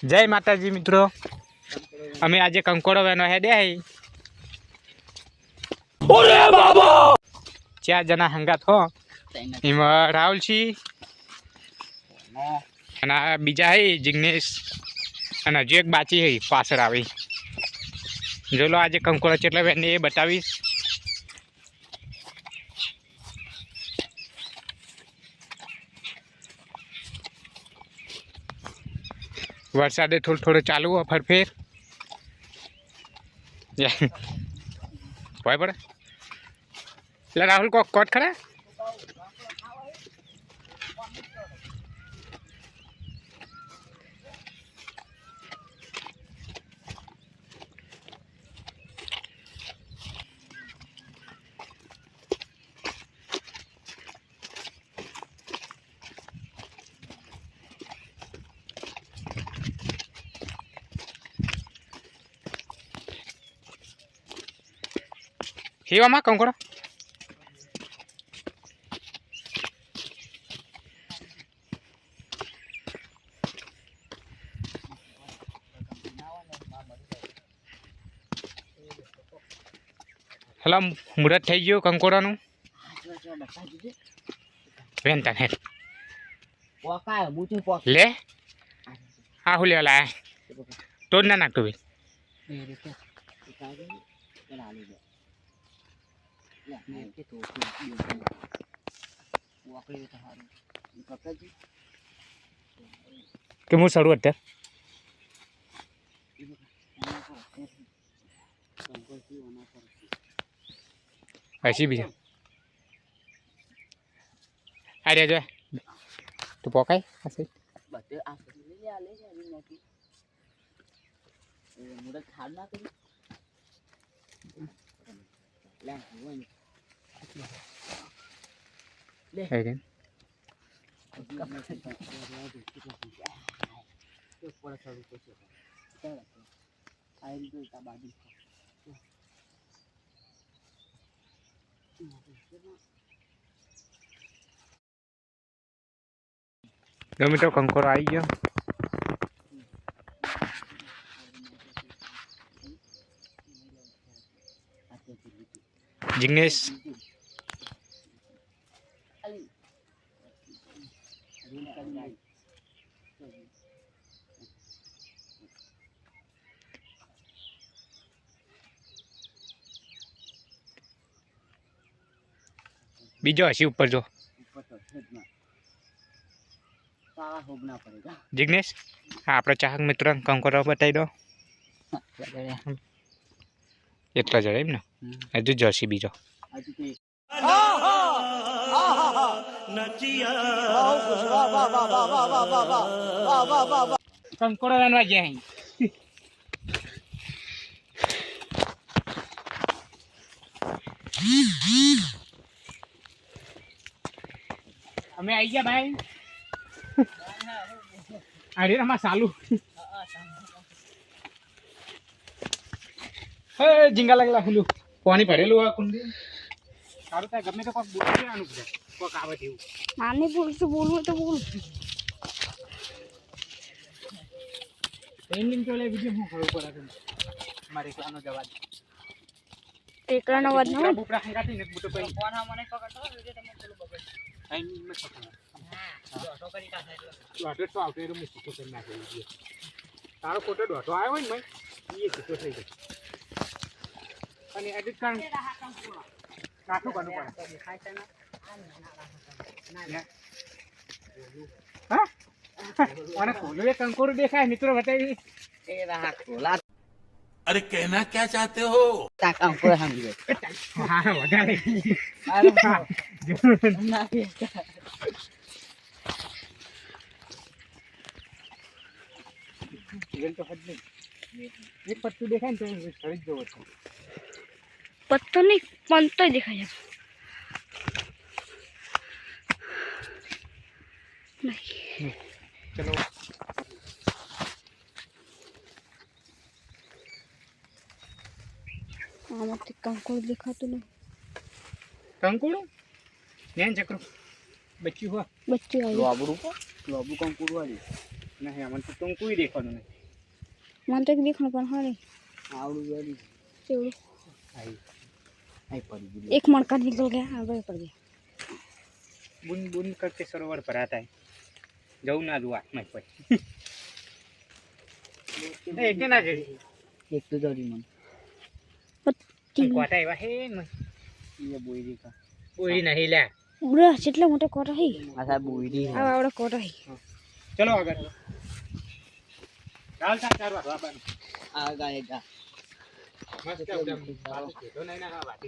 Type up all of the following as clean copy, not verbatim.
जय माताजी मित्रों, अमे आज कंकोड़ो वेनो हेडे आई। अरे बाबा 4 जना हंगात हो। एमा राहुल छी अने बीजा है जिग्नेश अने जो एक बाची है पाछळ आवी। जो लो आज कंकोड़ो चेटला वेने ए बतावीश। वरसादे थोड़ो चालू हो फरफेर भाई पड़े એટલે રાહુલ કોટ ખરા હેવામાં કંકોડો हेलो मुहूर्त थी गयो कंकोड़ानु वेंता ने ले हाँ हुले वाला है तोड़ ना नाक तो भी के मुँह सड़ू अत्यार ऐसी भी आइडिया जो तू पकाई ऐसे ले मित्रों कंकोड़ो आई गयो। जिग्नेश बीजो हसी ऊपर जो जिग्नेश आपड़ा चाहक मित्र कंकोड़ो बताई दो एटला जड़े एम ने हजू जर्सी बीजो कंकोड़ो बनवा गया है हमें आई गया भाई अरे रमा चालू हे झिंगा लगला हुलू पानी भरेलू आ कुंडी सारू ता गमे तो कोक बोल दे आनु कोक आवे देऊ नानी बोलू तो बोल ट्रेनिंग तो ले वीडियो हूं खरो पर मारे एकलानो जवाब एकलानो वाद न बुपरा हंगाती ने बुतो पई फोन हा मने पकड़तो वीडियो तमे चलो बगड़ टाइमिंग में पकड़ हां ऑटो करी का है ऑटो तो आउटे रो मुस्तो कर ना वीडियो तारो फोटो डोटो आयो ने मैं ये तो થઈ ગયો અને એડિટ કર કાઠું કરવું પડે દેખાય છે ને ના હા અને ખોલો એ કંકોડો દેખાય મિત્રો બતાવી એ રहा ખોલા अरे कहना क्या चाहते हो ता कंकोड़ो हम गए હા વગાડે ना इवेंट तो हद नहीं एक पत्तू देखा तो खरीद दो पत्तो नहीं मन तो देखा जा नहीं चलो आमते कंकोड़ देखा तो नहीं कंकोड़ो नैन चक्रो बच्ची हुआ बच्चे आई लोबड़ू कंकोड़ो वाली नहीं हमन तो कंकोड़ी देखा नहीं મને તો એક દેખણ પણ હારે આવડું વેરી કેવડું આઈ આઈ પડી ગયું એક મણકા નીકળ ગયા આગળ પડી ગયા बूंद बूंद करके सरोवर भराता है जाऊँ ना दू आत्मा पर एक ना जड़ी એક તો જરી મન कोटा है न ये બોયરી કા कोई नहीं ले ઉડા કેટલા મોટા કોટા હે આ સાહેબ બોયરી આ આવડા કોટા હે चलो आगे चाल चाल चार बार बाबा આ ગાય ગા मस्त एकदम बात तो नहीं ना बात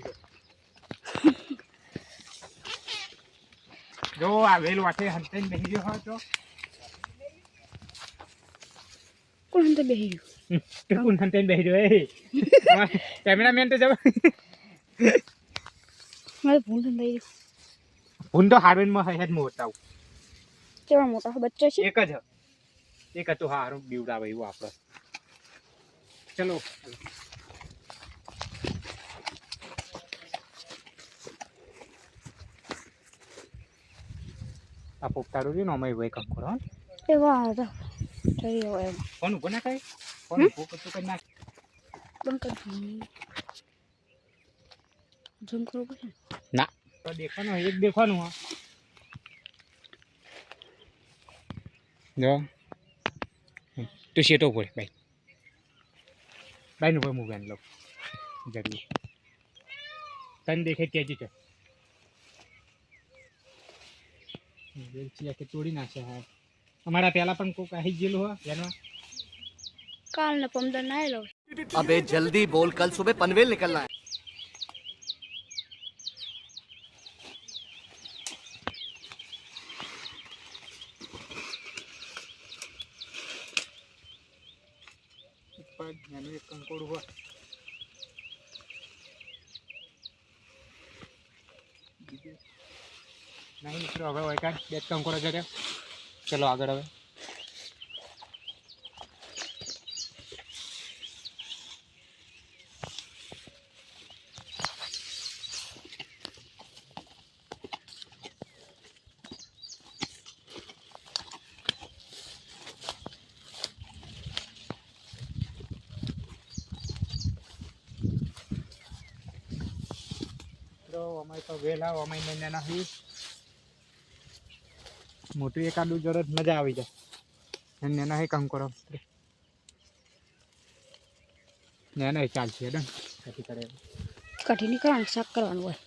जो आ वेल वाटे हंते नहीं जो हो तो કોણ તો બેહી ગયું कौन हंते नहीं जो है कैमरामैन तो जब મારે ભૂલ થઈ ગઈ उन तो हारवेन में है मोटा કેવા મોટા બચ્ચા છે एक तो हारू बीवड़ा भाई वो आपड़ा चलो आप उपतारो जी नो मैं वही काम करो એવા હતા થઈ ગયો એમ कौन बना काय कौन को तो करना બંધ કરી ઝૂમ કરવું પડશે ना तो देखो ना एक देखो ना जो तो शेटो पड़े भाई भाई नो मोबाइल लो जरूर तन देखे क्या जी के तोड़ी नाचे है हमारा पहला पण को कही जेल हो यानो કાલ ને પમદર ના લો अबे जल्दी बोल कल सुबह पनवेल निकलना है पर यानो एक कंकोड़ हुआ नहीं निकलो હવે હોય કાઢ બે કંકોડ જડે ચલો આગળ હવે તો અમે તો વેલા અમે ને નહીં મોટું એકાદું જરત મજા આવી જાય અને નહીં કામ કરો ને નહીં ચાલશે ડન ખેતી કરે કઢી નીકળવાનું શાક કરવાનું હોય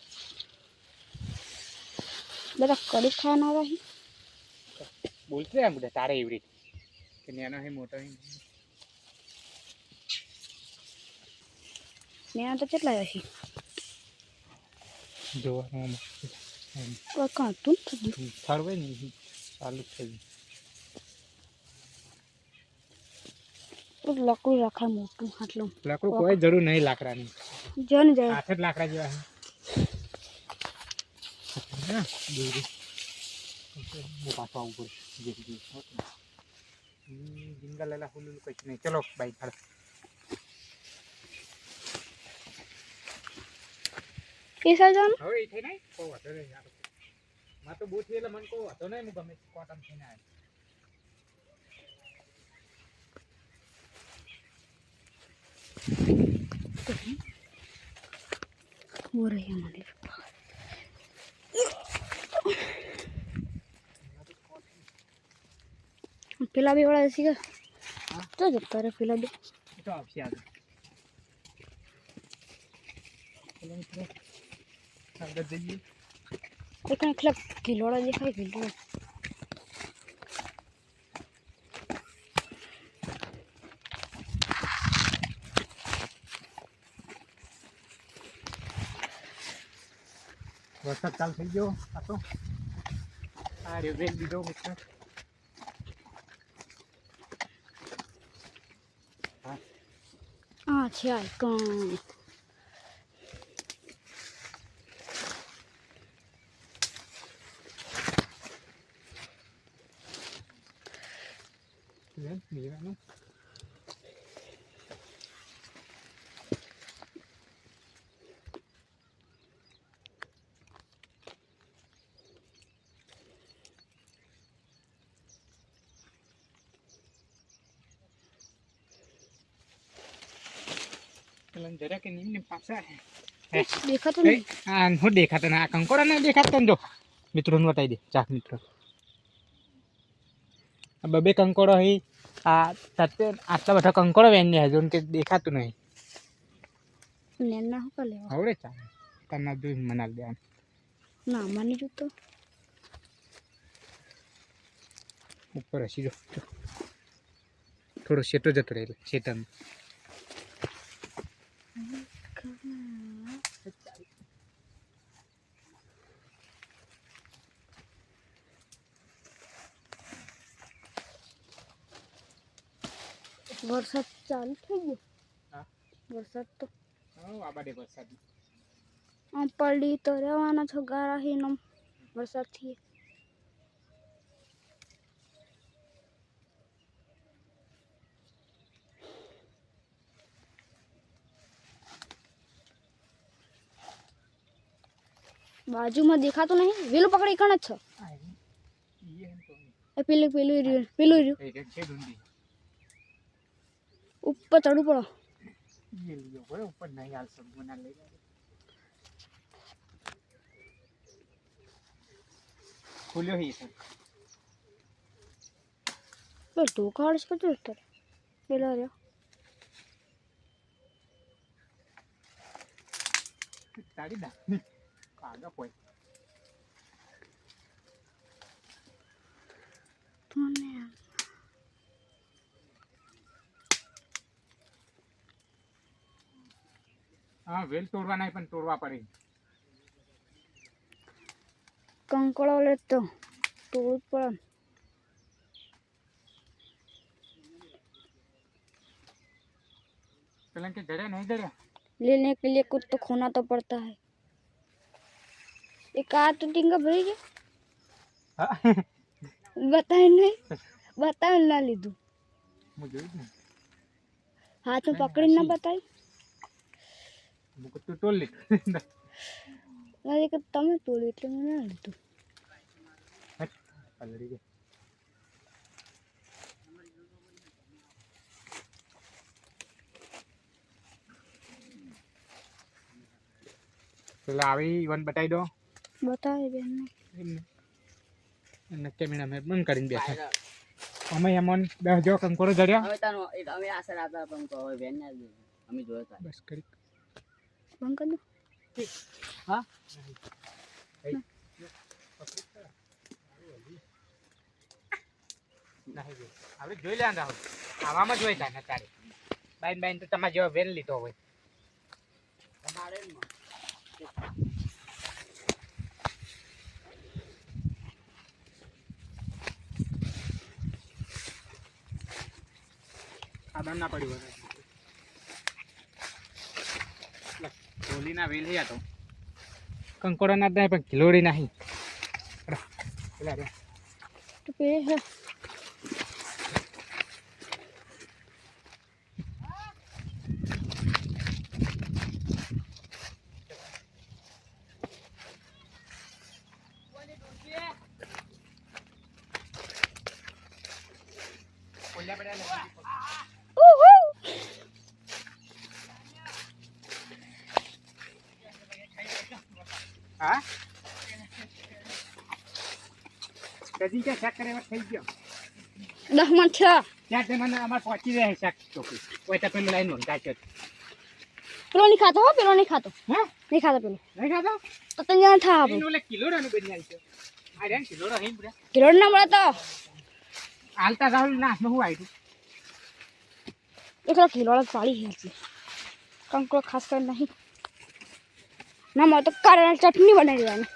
બધા કઢી ખાવાના રહી બોલશે એમ બધા તારે એવી રીતે કે નેનો હે મોટો હે ને આ તો કેટલા હશે જોવાનું કાં તું ફરવે ને ચાલુ જ થઈ લકડું રાખાય મોટું આટલું લાકડું કોઈ જરૂર નહીં લાકડાની જન જાય હાથ જ લાકડા જેવા હે ના દોરી वो पापा ऊपर जिंगा लेला हुलुल कुछ नहीं चलो भाई खड़ा કેસા જાન હવે થઈ નહીં કો વાતો રે યાર માં તો બૂઠી એટલે મન કો વાતો નહીં હું ગમે કોટમ થઈને આય હો રહી મને પેલા બે વાળા શીખે તો જતા રે પેલા બે તો આપશે આગળ ચલો મિત્રો આગળ જઈએ એક એકલા કિલોડા દેખાય કિલો વરસાદ ચાલુ થઈ ગયો આ તો આ રે વેલ દીધો મિત્ર આ છે આઈકન નીકળવાનું પેલા જરા કે નિમ પાછા દેખાતું નહીં. આ હું દેખાતો ને આ કંકોડા ને દેખાતો ને જો મિત્રોને બતાવી દે ચાક મિત્રો આ બબે કંકોડો હી આ તાતે આટલા બધા કંકોડો વેન ને હજુ કે દેખાતું નહીં નેના હું કર લેવા આવડે ચા તને જોઈ મનાલ દે ના મને જોતો ઉપર હસી જો થોડો શેટો જતો રહે શેતન વરસાદ ચાલુ થઈ ગયો. હા વરસાદ તો આ બાડે વરસાદ આમ પડી તો રહેવાના છો ગારા હીનો વરસાદથી. બાજુમાં દેખાતું નહીં. વેલું પકડી કણ જ છો એ પેલું પેલું રહ્યું પેલું રહ્યું એ છે ડુંડી ઉપર ચડવું પડો. ये लियो वो ऊपर नहीं हाल सब बना ले खुलियो ही सर પેલો ઢોકાળ છે તો ઉતર પેલો રહ્યો તારી દા કાગા કોઈ મને हाँ वेल तोड़वा नहीं पण तोड़वा पड़े કંકડો લેતો તોડવું પડે. चलन के जड़े नहीं जड़े लेने के लिए कुछ तो खोना तो पड़ता है. एक आ तो टींगा भरी गया बताए नहीं बताए ना લીધું मुझे हाथ में पकड़ी ना बताई मुझे तो तोड़ ले મારે કે તમે તોડ્યું એટલે મને ના લીધું. पलड़ी के चलो आवी वन बताई दो બતાવે બેન ને કેમેરા મેં બંધ કરીને બેઠા અમે એમોન 10 જો કંકોડો જડ્યા હવે તાનો અમે આશા આપતા પણ કહો બેન ના અમે જોતા બસ કરી બંધ કરી દો. હા નહીં આપણે જોઈ લેવાનું રાહુલ આવામાં જોઈ જાય ને તારે બાઈન બાઈન તો તમારે જેવો વેન લીધો હોય તમારે સાધન ના પડ્યું હોલી ના વેલ હે તો કંકોડા ના થાય પણ કિલોડી નહીં તો પેલે હે હા કદી કે શાક કરે થઈ ગયો 10 માં 6 ત્યાં જમાના અમાર પહોંચી રહે શાક ચોકી કોઈ તો પેલું લાઈન નોંધાય છે પેલો નહીં ખાતો હો પેલો નહીં ખાતો હા નહીં ખાતો પેલો નહીં ખાતો તો તને જાણ થા આપો એનો લે કિલોડાનું બની આવી છે આ રે કિલોડા હઈ બડા કિલો ના મળે તો હાલતા રાહુલ ના હાથમાં હું આવ્યું એકલો કિલો પાડી હે છે કંકો ખાસ કર નહીં ના મળે તો કારેલા ચટણી બનાવી દેવાની.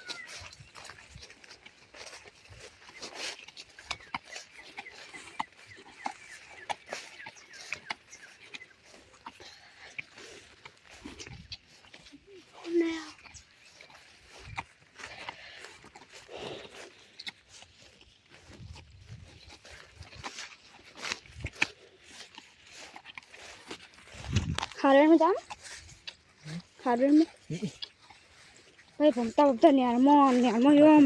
खारेड़ में जाना खारेड़ में भाई भमता भमता न्यार योम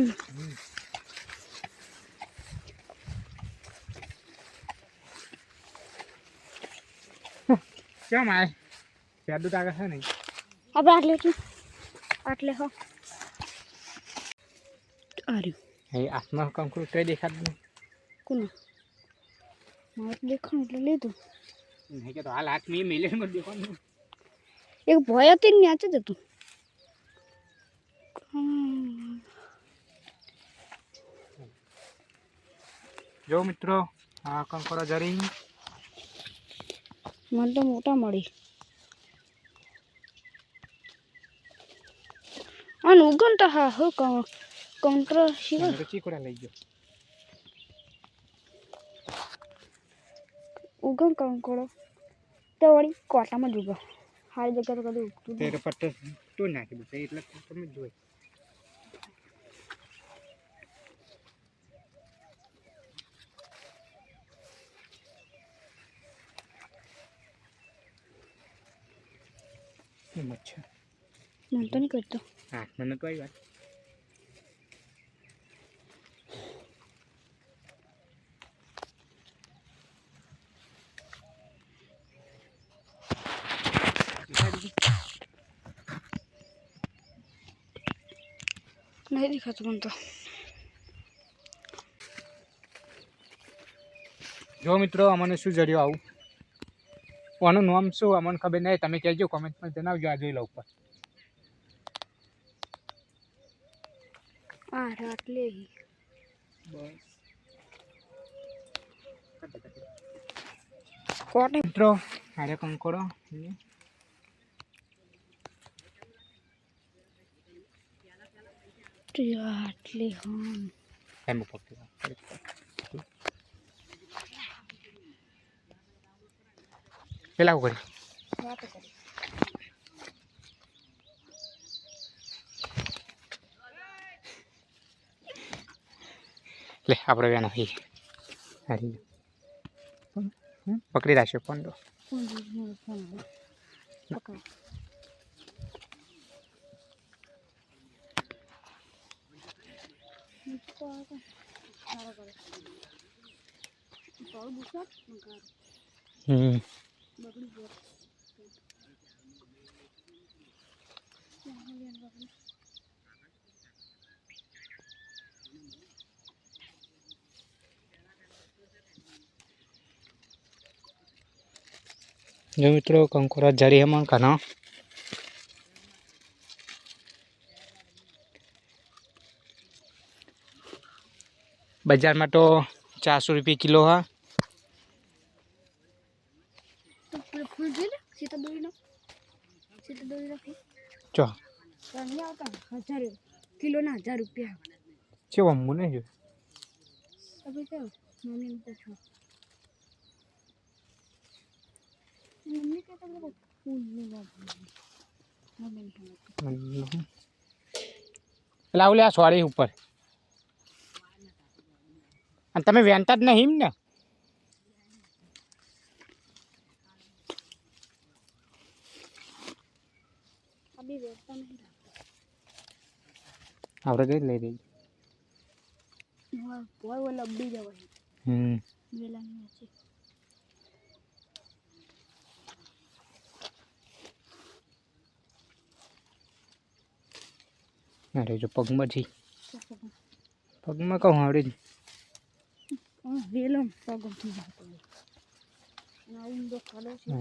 કેમ આય સેડું તાકે છે નહીં આપણે આટલે હો આર્યું એ આસમાં કંકુ કઈ દેખાતું નહીં કોને મારે દેખાણ એટલે લીધું નહીં કે તો હાલ હાથ મેં મેલે મત દેખાવાનું એક ભય હતી ને ન્યાચે જ હતું જો મિત્રો આ કંકોડો જરી મને તો મોટા મળી અને ઉગન તો હા હો કંકરો સિવાય ચીકુડા લઈ ગયો ઉગમ કંકોડો તો વળી કોટામાં જ ઉગો સારી જગ્યા તો કદી ઉગતું તેરે પટ્ટો તો નાખી દે એટલે તમે જોઈ મચ્છર મને તો નહીં કરતો હા મને કઈ વાત નહીં દેખાતું મને તો જો મિત્રો અમને શું જડ્યું આવું આનું નામ શું અમને ખબર નહીં તમે કહેજો કોમેન્ટમાં જણાવજો આ જોઈ લો ઉપર આ રાટલે કોટે મિત્રો આરે કંકોડો આટલે હા એમ પકડી પેલા કરી વાત કરી લે આપણે વેનો હી હારી પકડી રાખ્યો પંડો પકડ જો મિત્રો કંકોડા જરી હમણાં કાનો બજારમાં તો 400 રૂપિયા કિલો હા ફૂલ જોઈ લે સીતા દોરી રાખી ચો નહીં આવતા 1000 કિલોના 1000 રૂપિયા છે અમ્મુ નહીં જો અભી તો મમ્મી પૂછો મમ્મી કે તમે ફૂલ નહીં મમ્મી લાવ લે આ સોરી ઉપર અને તમે વેનતા જ નહીં ને અભી વેચતા નહીં આપણે કઈ લઈ રહી બોય वो लब्बी जवाई वेला नहीं अच्छी અરે જો પગમાં જી પગમાં કહું આવડે વેલો પગમ થી જાતો ના ઊંડો ખાડો છે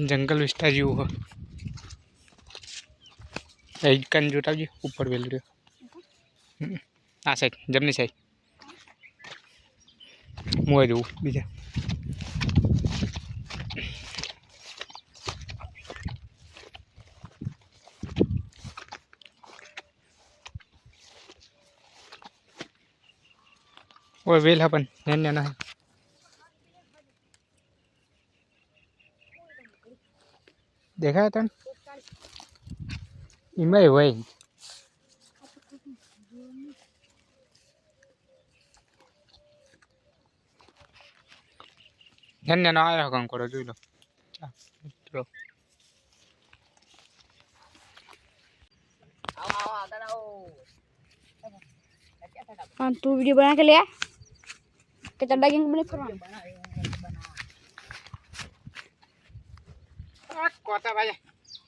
જંગલ વિસ્તાર જેવું હોય એ કાન જોતાવજો ઉપર વેલું રહ્યો આ સાઈડ જમણી સાઈડ મોય જવું બીજા ઓય વેલ હા પણ ના દેખાય તને એમાંય હોય ધન્ય નો આવ્યો કંકોડો જોઈ લો મિત્રો हाँ तू वीडियो बना के ले आ कि चड्डा गैंग बने करवा કોતા ભાઈ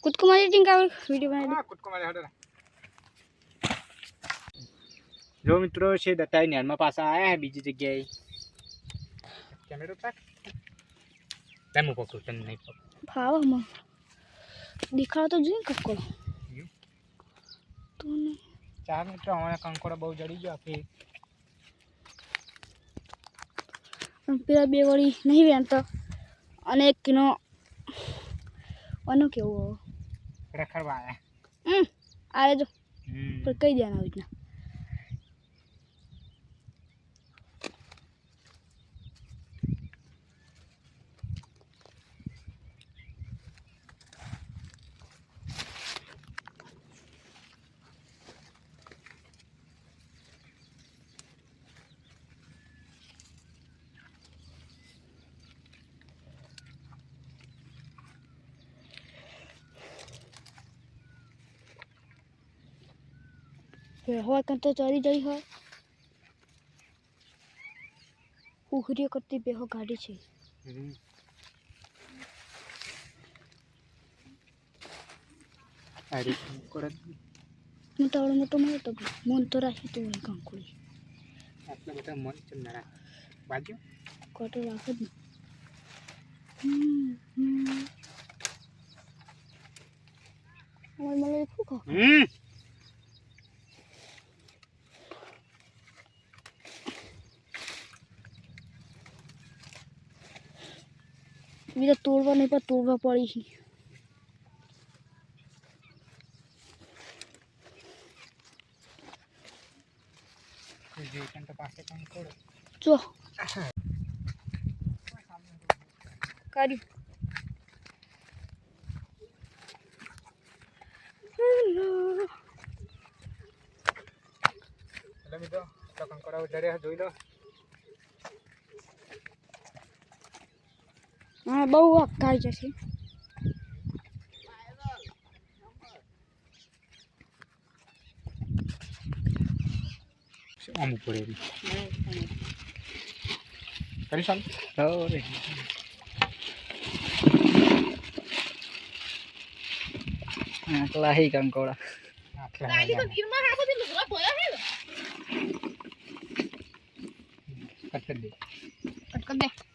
खुद को मारी टिंग का वीडियो बना दे કૂદકો મારે હડો જો મિત્રો છે દત્તાઈ નેરમાં પાછા આયા હે બીજી જગ્યાએ કેમેરો પાક લેમો પકડો તને નહીં પકડો भाव हम दिखा तो जी कक्को तूने ચાર મિત્રો અમારા કંકોડા બહુ જડી ગયો આપે પેલા બે વળી નહીં વેણતો અને એક કિલો અનો કેવું રખડવા આયા આરે જો પર કઈ દેના આવી રીતના હોય કં તો ચરી જઈ હોય ઉખરીઓ કરતી બેહો ગાડી છે અરે કંકોડા હું તો આવડો મોટો મળે તો મન તો રાખી તું હોય કંકોડી આટલા બધા મન છે ના બાજુ કોટો રાખે જ ને મને ફૂકો બીજા તોડવા નહીં પણ તોડવા પડી છે જે તો પાસે કંકોડો જો કર્યું એટલે મિત્રો તો કંકોડા જડે જોઈ લો હા બહુ અકાઈ જશે આમ ઉપર એવી કરી ચાલ રે આટલા હી કંકોડા કટ કરી દે કટ કર દે